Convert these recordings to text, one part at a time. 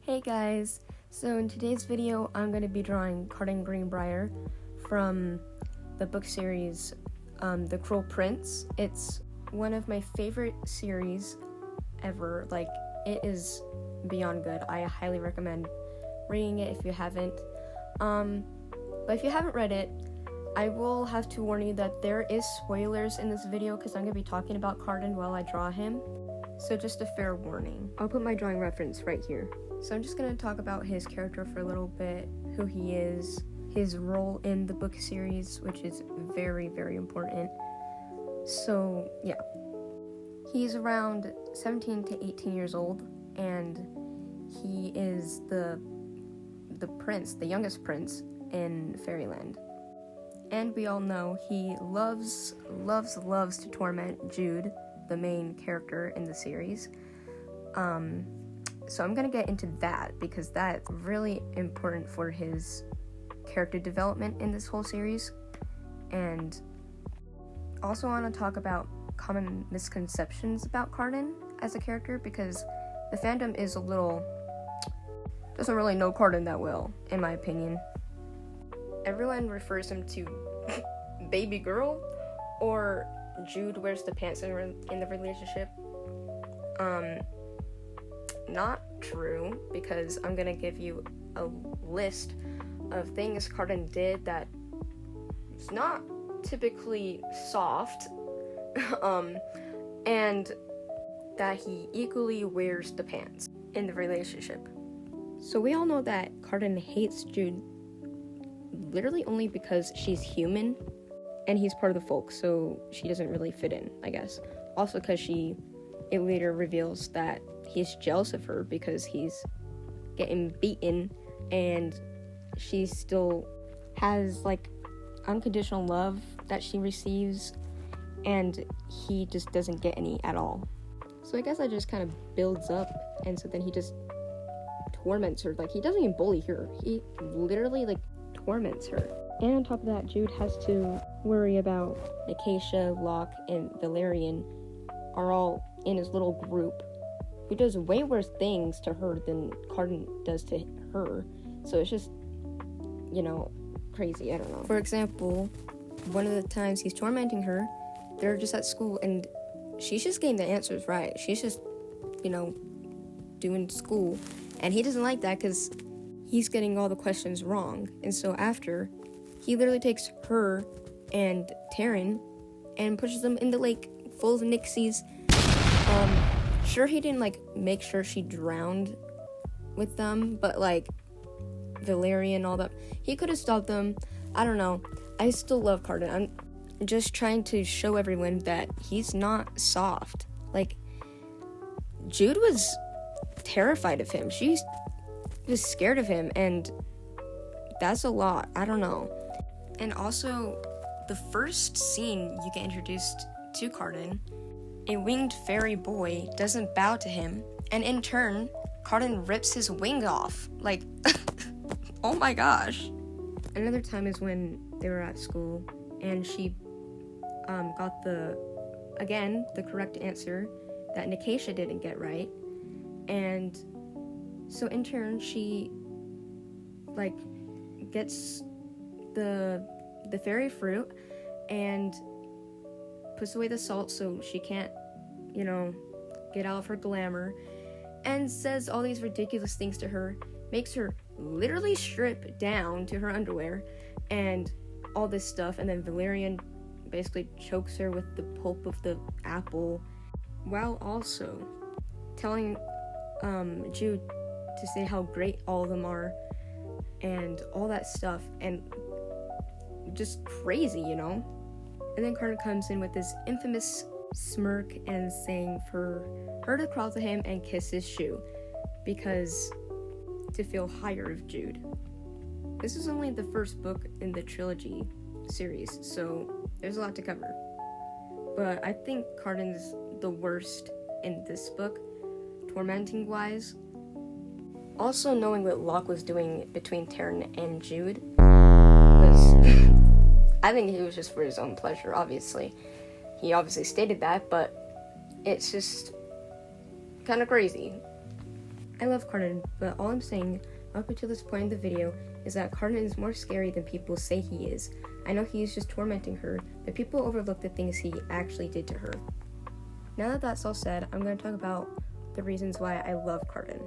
Hey guys, so in today's video I'm going to be drawing Cardan Greenbrier from the book series The Cruel Prince. It's one of my favorite series ever. Like, it is beyond good. I highly recommend reading it if you haven't. But if you haven't read it, I will have to warn you that there is spoilers in this video because I'm going to be talking about Cardan while I draw him. So just a fair warning. I'll put my drawing reference right here. So I'm just going to talk about his character for a little bit, who he is, his role in the book series, which is very, very important. So, yeah. He's around 17 to 18 years old, and he is the prince, the youngest prince in Fairyland. And we all know he loves to torment Jude, the main character in the series. So I'm going to get into that because that's really important for his character development in this whole series. And also want to talk about common misconceptions about Cardan as a character because the fandom is doesn't really know Cardan that well, in my opinion. Everyone refers him to baby girl or Jude wears the pants in the relationship. Not true, because I'm gonna give you a list of things Cardan did that is not typically soft, and that he equally wears the pants in the relationship. So we all know that Cardan hates Jude literally only because she's human and he's part of the folk, so she doesn't really fit in, I guess. Also because it later reveals that he's jealous of her because he's getting beaten and she still has like unconditional love that she receives and he just doesn't get any at all. So I guess that just kind of builds up, and so then he just torments her. Like, he doesn't even bully her, he literally like torments her. And on top of that, Jude has to worry about Acacia, Locke, and Valerian are all in his little group, who does way worse things to her than Cardan does to her. So it's just, crazy. I don't know. For example, one of the times he's tormenting her, they're just at school and she's just getting the answers right. She's just, doing school. And he doesn't like that because he's getting all the questions wrong. And so after, he literally takes her and Taryn and pushes them in the lake full of Nixies. Sure, he didn't, make sure she drowned with them, but, Valerian, all that, he could have stopped them. I don't know. I still love Cardan. I'm just trying to show everyone that he's not soft. Jude was terrified of him. She was scared of him, and that's a lot. I don't know. And also, the first scene you get introduced to Cardan, a winged fairy boy doesn't bow to him, and in turn, Cardan rips his wing off. Oh my gosh. Another time is when they were at school, and she got the correct answer that Acacia didn't get right, and so in turn, she, gets the fairy fruit, and puts away the salt so she can't, get out of her glamour, and says all these ridiculous things to her, makes her literally strip down to her underwear, and all this stuff, and then Valerian basically chokes her with the pulp of the apple, while also telling Jude to say how great all of them are, and all that stuff, and just crazy, And then Cardan comes in with this infamous smirk and saying for her to crawl to him and kiss his shoe, because to feel higher of Jude. This is only the first book in the trilogy series, so there's a lot to cover. But I think Cardan's the worst in this book, tormenting-wise. Also, knowing what Locke was doing between Taryn and Jude was... I think he was just for his own pleasure, obviously. He obviously stated that, but it's just kind of crazy. I love Cardan, but all I'm saying up until this point in the video is that Cardan is more scary than people say he is. I know he is just tormenting her, but people overlook the things he actually did to her. Now that that's all said, I'm going to talk about the reasons why I love Cardan.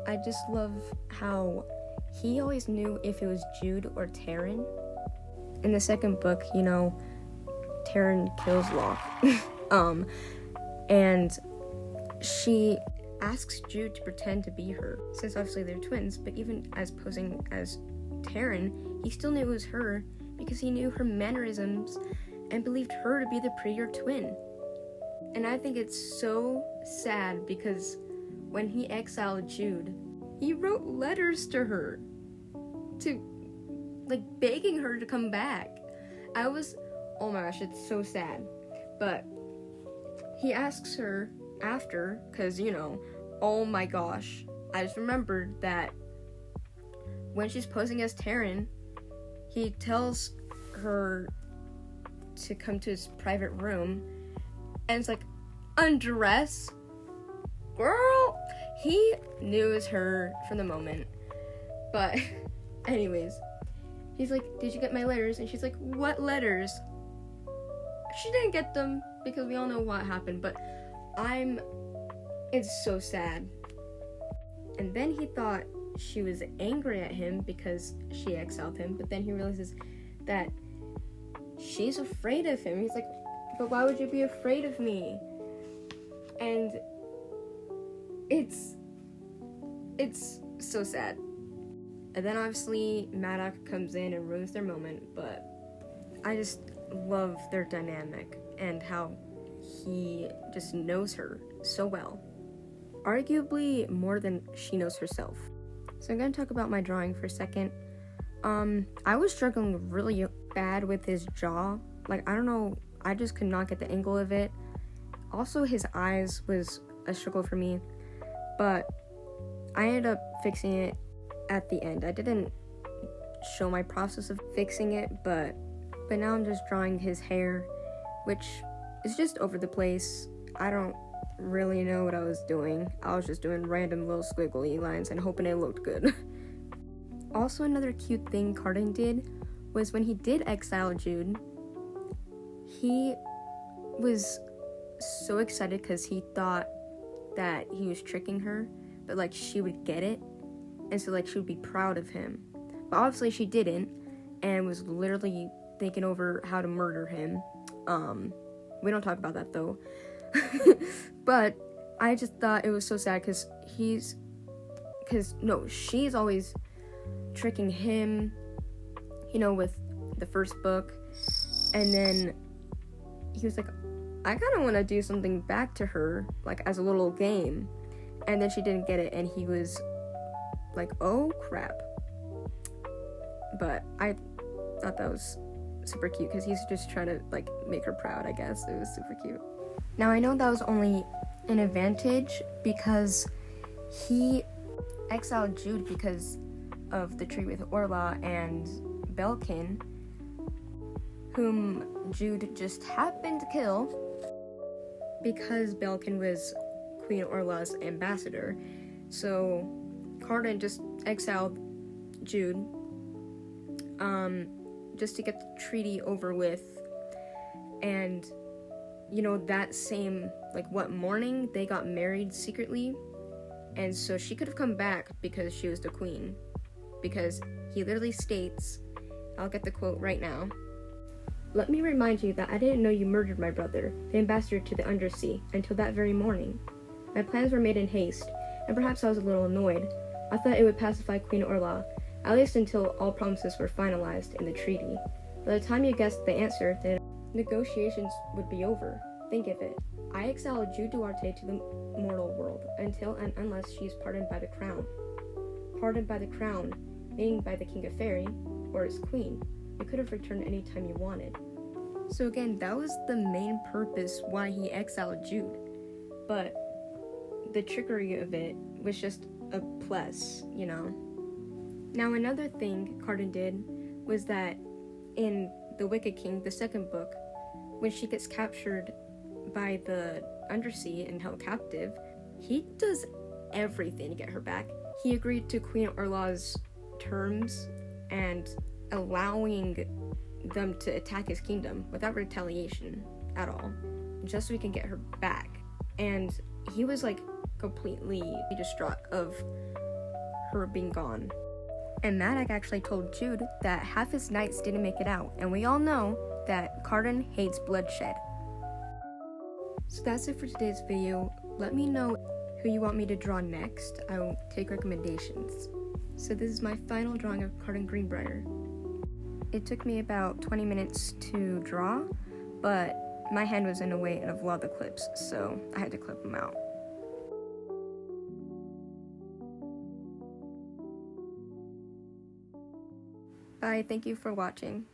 I just love how he always knew if it was Jude or Taryn. In the second book, Taryn kills Locke. And she asks Jude to pretend to be her, since obviously they're twins, but even as posing as Taryn, he still knew it was her because he knew her mannerisms and believed her to be the prettier twin. And I think it's so sad because when he exiled Jude, he wrote letters to her, begging her to come back. Oh my gosh, it's so sad. But he asks her after, because, oh my gosh, I just remembered that when she's posing as Taryn, he tells her to come to his private room, and it's like, undress? Girl! He knew it was her from the moment. But, anyways, he's like, did you get my letters? And she's like, what letters? She didn't get them, because we all know what happened, but it's so sad. And then he thought she was angry at him because she exiled him, but then he realizes that she's afraid of him. He's like, but why would you be afraid of me? And it's so sad. And then obviously Maddox comes in and ruins their moment, but I just love their dynamic and how he just knows her so well. Arguably more than she knows herself. So I'm going to talk about my drawing for a second. I was struggling really bad with his jaw. I don't know, I just could not get the angle of it. Also, his eyes was a struggle for me, but I ended up fixing it at the end. I didn't show my process of fixing it, but now I'm just drawing his hair, which is just over the place. I don't really know what I was doing. I was just doing random little squiggly lines and hoping it looked good. Also, another cute thing Cardan did was when he did exile Jude, he was so excited because he thought that he was tricking her, but she would get it, and so she would be proud of him. But obviously she didn't, and was literally thinking over how to murder him. We don't talk about that though. But I just thought it was so sad because she's always tricking him, with the first book, and then he was like, I kind of want to do something back to her, as a little game, and then she didn't get it, and he was like, oh crap. But I thought that was super cute because he's just trying to make her proud. I guess it was super cute. Now I know that was only an advantage because he exiled Jude because of the tree with Orla and Belkin, whom Jude just happened to kill because Belkin was Queen Orla's ambassador. So Cardan just exiled Jude just to get the treaty over with, and that same morning they got married secretly, and so she could have come back because she was the queen, because he literally states, I'll get the quote right now, "Let me remind you that I didn't know you murdered my brother, the ambassador to the Undersea, until that very morning. My plans were made in haste, and perhaps I was a little annoyed. I thought it would pacify Queen Orla, at least until all promises were finalized in the treaty. By the time you guessed the answer, the negotiations would be over. Think of it. I exiled Jude Duarte to the mortal world, until and unless she is pardoned by the crown. Pardoned by the crown, meaning by the King of Fairy, or its queen. You could have returned any time you wanted." So again, that was the main purpose why he exiled Jude. But the trickery of it was just a plus, Now another thing Cardan did was that in The Wicked King, the second book, when she gets captured by the Undersea and held captive, he does everything to get her back. He agreed to Queen Orla's terms and allowing them to attack his kingdom without retaliation at all, just so he can get her back. And he was like completely distraught of her being gone. And Maddox actually told Jude that half his knights didn't make it out, and we all know that Cardan hates bloodshed. So that's it for today's video. Let me know who you want me to draw next. I will take recommendations. So this is my final drawing of Cardan Greenbrier. It took me about 20 minutes to draw, but my hand was in the way of a lot of the clips, so I had to clip them out. Bye, thank you for watching.